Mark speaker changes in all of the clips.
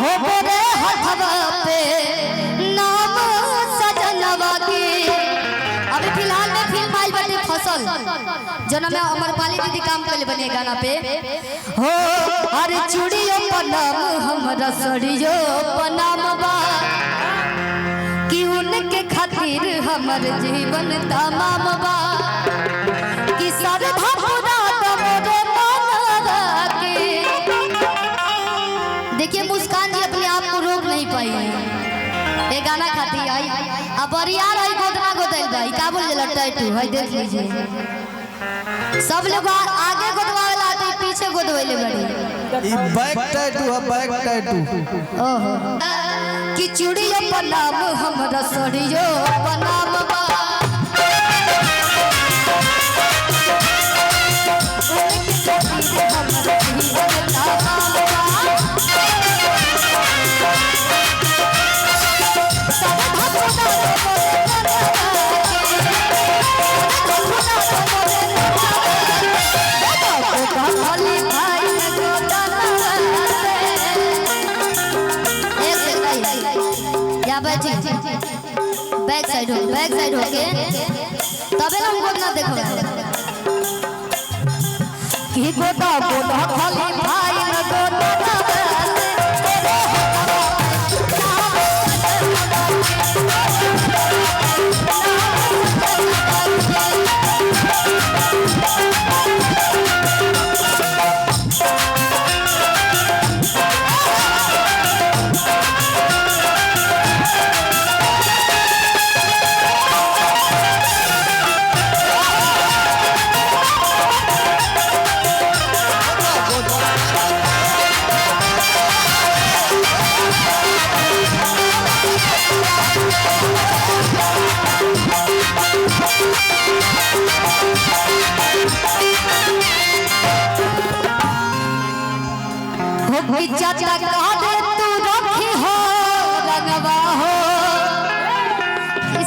Speaker 1: हो मेरे हथवा पे नाम सजनवा के। अभी फिलहाल में फिल्म आई बटे फसल जो ना मैं अमरपाली दीदी काम कर बने गाना पे हो। अरे चूड़ियों पनाम हमरा सड़ियों पनाम बा कि उनके खातिर हमर जीवन तमाम बा कि सरधा पूरा मोरे मनवा के। देखिए मुस्कान जी अपने आप को रोक नहीं पाई ये गाना खाती आई। अब यार आई गोदना गोदल भाई का बोल जला टैटू है देख लीजिए। सब लोग आगे गोदवावे लाते पीछे गोदवाइले बड़ी
Speaker 2: ई बैक टैटू है बैक टैटू।
Speaker 1: ओहो कि चूड़ियों पनाम हमरा सड़ियों पनाम बा बैक साइड हो के तबे हम गोदना देखो कि गोदा गोदा खाली भाई न गोदा चाचा कहा दे तू रखी हो रंगवा हो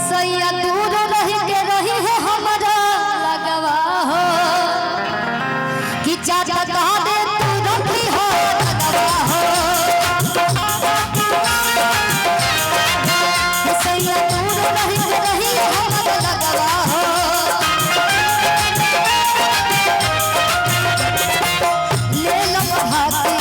Speaker 1: सैया दूर रही के रही है हमारा लगवा हो कि चाचा कहा दे तू रखी हो रंगवा हो सैया दूर रही के रही है हमारा लगवा हो। ले लो भाती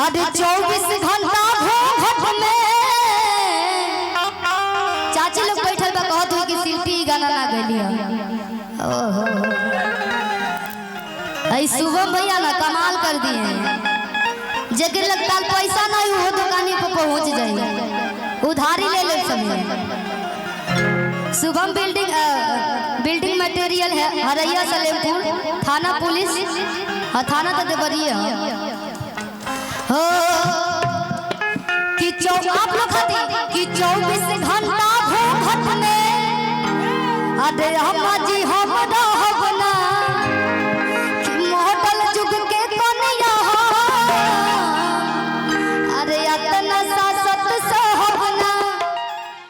Speaker 1: अरे 24 घंटा घूंघट में चाची लोग बैठल बा कहत हुई कि शिल्पी गाना ना गइली ओहो ऐ शुभम भैया ना कमाल कर दिए। जेकर लगता पैसा नहीं हो दुकानी पे पहुंच जाई उधारी ले ले समय। शुभम बिल्डिंग मटेरियल है हरैया सलेमपुर थाना पुलिस थाना तो देवरिया हो कि आप लोग कि 24 घंटा घूंघट में अरे हम जी हमरा